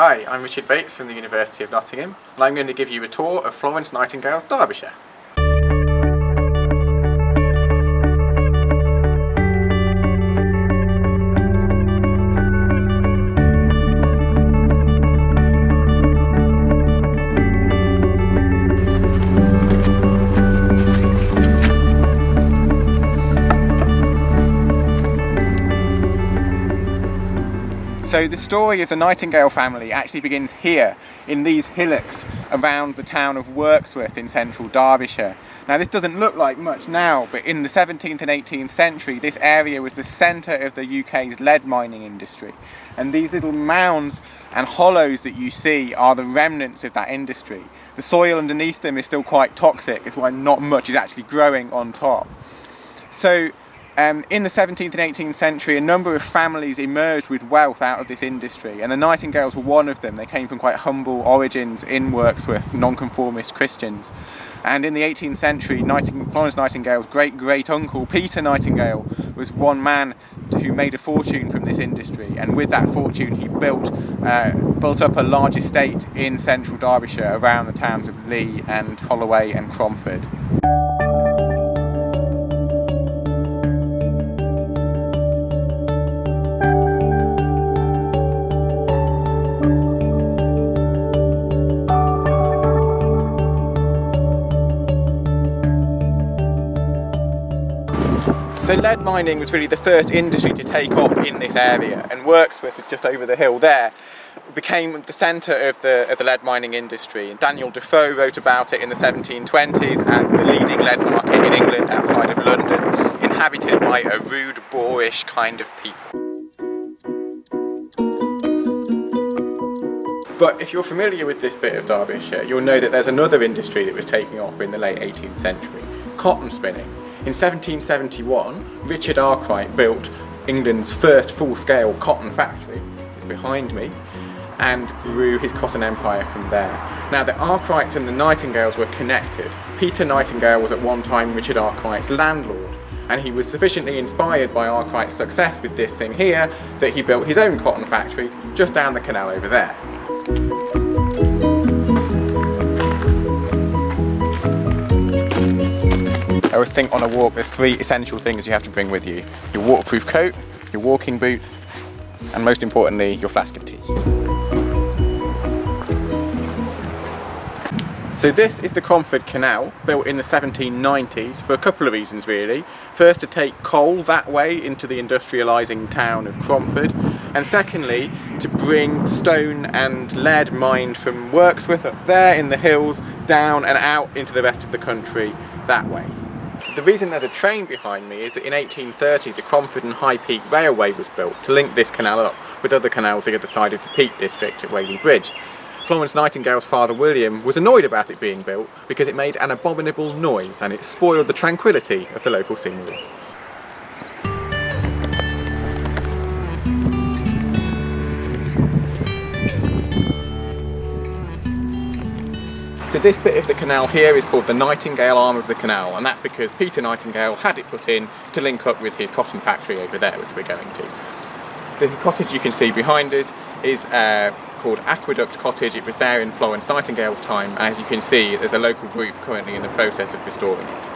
Hi, I'm Richard Bates from the University of Nottingham, and I'm going to give you a tour of Florence Nightingale's Derbyshire. So the story of the Nightingale family actually begins here, in these hillocks around the town of Wirksworth in central Derbyshire. Now this doesn't look like much now, but in the 17th and 18th century this area was the centre of the UK's lead mining industry. And these little mounds and hollows that you see are the remnants of that industry. The soil underneath them is still quite toxic, that's why not much is actually growing on top. So in the 17th and 18th century, a number of families emerged with wealth out of this industry, and the Nightingales were one of them. They came from quite humble origins in Wirksworth, nonconformist Christians. And in the 18th century, Florence Nightingale's great-great-uncle, Peter Nightingale, was one man who made a fortune from this industry, and with that fortune he built up a large estate in central Derbyshire around the towns of Lee and Holloway and Cromford. So lead mining was really the first industry to take off in this area, and Wirksworth, just over the hill there, became the centre of the lead mining industry. And Daniel Defoe wrote about it in the 1720s as the leading lead market in England outside of London, inhabited by a rude, boorish kind of people. But if you're familiar with this bit of Derbyshire, you'll know that there's another industry that was taking off in the late 18th century, cotton spinning. In 1771, Richard Arkwright built England's first full-scale cotton factory, it's behind me, and grew his cotton empire from there. Now the Arkwrights and the Nightingales were connected. Peter Nightingale was at one time Richard Arkwright's landlord, and he was sufficiently inspired by Arkwright's success with this thing here that he built his own cotton factory just down the canal over there. I always think on a walk there's three essential things you have to bring with you: your waterproof coat, your walking boots, and most importantly, your flask of tea. So this is the Cromford Canal, built in the 1790s for a couple of reasons really. First, to take coal that way into the industrialising town of Cromford, and secondly, to bring stone and lead mined from Wirksworth up there in the hills down and out into the rest of the country that way. The reason there's a train behind me is that in 1830 the Cromford and High Peak Railway was built to link this canal up with other canals the other side of the Peak District at Whaley Bridge. Florence Nightingale's father William was annoyed about it being built because it made an abominable noise and it spoiled the tranquility of the local scenery. So this bit of the canal here is called the Nightingale arm of the canal, and that's because Peter Nightingale had it put in to link up with his cotton factory over there, which we're going to. The cottage you can see behind us is called Aqueduct Cottage. It was there in Florence Nightingale's time, and as you can see there's a local group currently in the process of restoring it.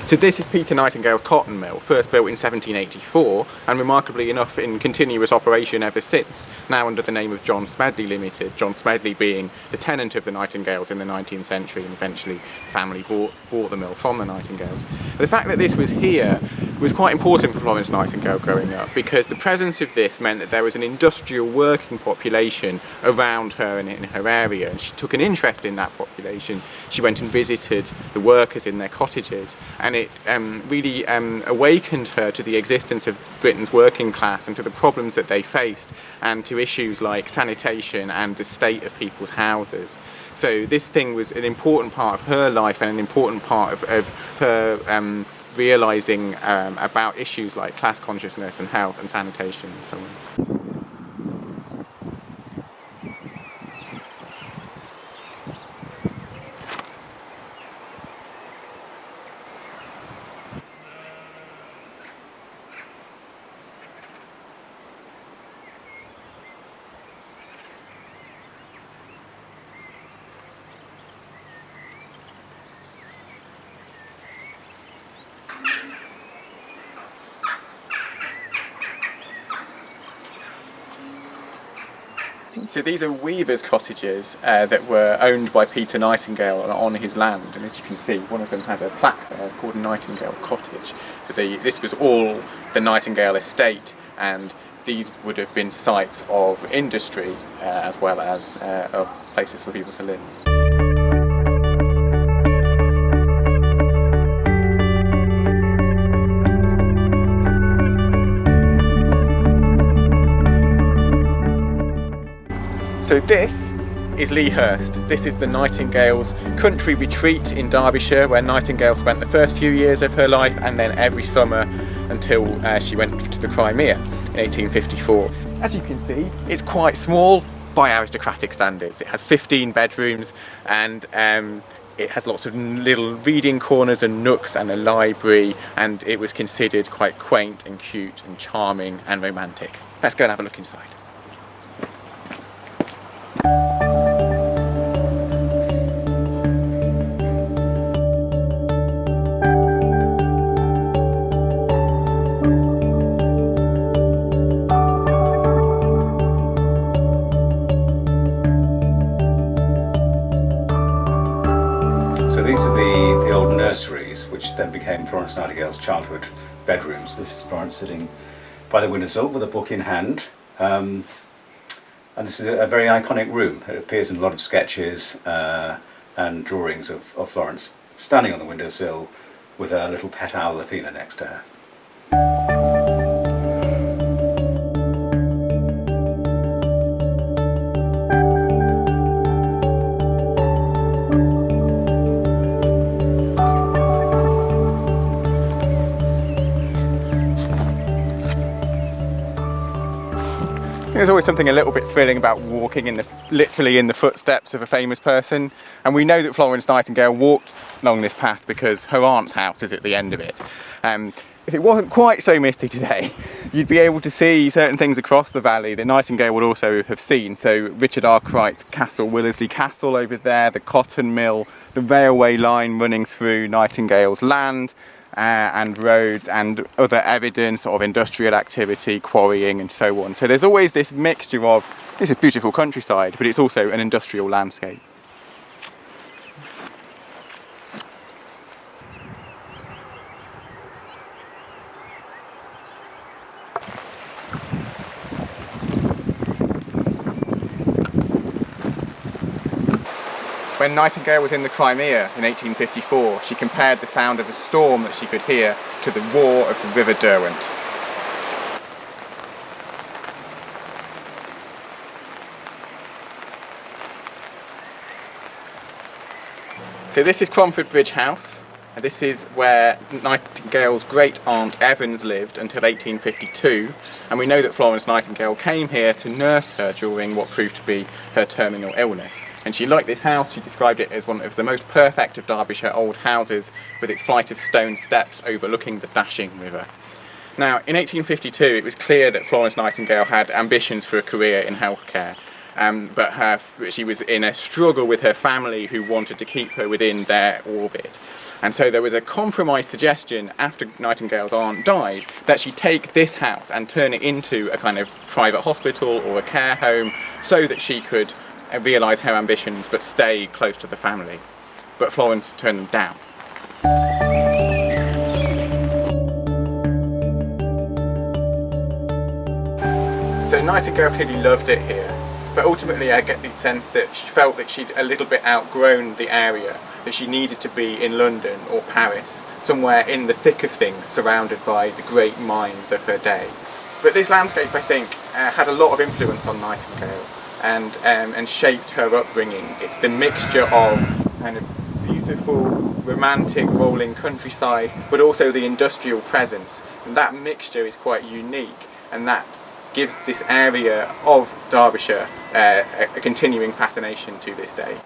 So this is Peter Nightingale's cotton mill, first built in 1784 and remarkably enough in continuous operation ever since, now under the name of John Smedley Limited, John Smedley being the tenant of the Nightingales in the 19th century, and eventually the family bought the mill from the Nightingales. But the fact that this was here was quite important for Florence Nightingale growing up, because the presence of this meant that there was an industrial working population around her and in her area, and she took an interest in that population. She went and visited the workers in their cottages, and it really awakened her to the existence of Britain's working class and to the problems that they faced, and to issues like sanitation and the state of people's houses. So this thing was an important part of her life and an important part of her realising about issues like class consciousness and health and sanitation and so on. So these are weavers' cottages that were owned by Peter Nightingale on his land, and as you can see, one of them has a plaque there called Nightingale Cottage. This was all the Nightingale estate, and these would have been sites of industry as well as of places for people to live. So this is Lea Hurst. This is the Nightingale's country retreat in Derbyshire, where Nightingale spent the first few years of her life and then every summer until she went to the Crimea in 1854. As you can see, it's quite small by aristocratic standards. It has 15 bedrooms and it has lots of little reading corners and nooks and a library, and it was considered quite quaint and cute and charming and romantic. Let's go and have a look inside. So these are the old nurseries, which then became Florence Nightingale's childhood bedrooms. This is Florence sitting by the windowsill with a book in hand. And this is a very iconic room. It appears in a lot of sketches and drawings of Florence, standing on the windowsill with her little pet owl Athena next to her. There's always something a little bit thrilling about walking literally in the footsteps of a famous person, and we know that Florence Nightingale walked along this path because her aunt's house is at the end of it. If it wasn't quite so misty today, you'd be able to see certain things across the valley that Nightingale would also have seen. So Richard Arkwright's castle, Willersley Castle over there, the cotton mill, the railway line running through Nightingale's land, and roads and other evidence of industrial activity, quarrying and so on. So there's always this mixture of, this is beautiful countryside, but it's also an industrial landscape. When Nightingale was in the Crimea in 1854, she compared the sound of a storm that she could hear to the roar of the River Derwent. So this is Cromford Bridge House, and this is where Nightingale's great aunt Evans lived until 1852, and we know that Florence Nightingale came here to nurse her during what proved to be her terminal illness. And she liked this house. She described it as one of the most perfect of Derbyshire old houses, with its flight of stone steps overlooking the dashing river. Now, in 1852 it was clear that Florence Nightingale had ambitions for a career in healthcare, but she was in a struggle with her family, who wanted to keep her within their orbit. And so there was a compromise suggestion after Nightingale's aunt died that she take this house and turn it into a kind of private hospital or a care home, so that she could realise her ambitions but stay close to the family. But Florence turned them down. So Nightingale clearly loved it here, but ultimately I get the sense that she felt that she'd a little bit outgrown the area, that she needed to be in London or Paris, somewhere in the thick of things, surrounded by the great minds of her day. But this landscape, I think, had a lot of influence on Nightingale and shaped her upbringing. It's the mixture of kind of beautiful, romantic, rolling countryside, but also the industrial presence. And that mixture is quite unique, and that gives this area of Derbyshire a continuing fascination to this day.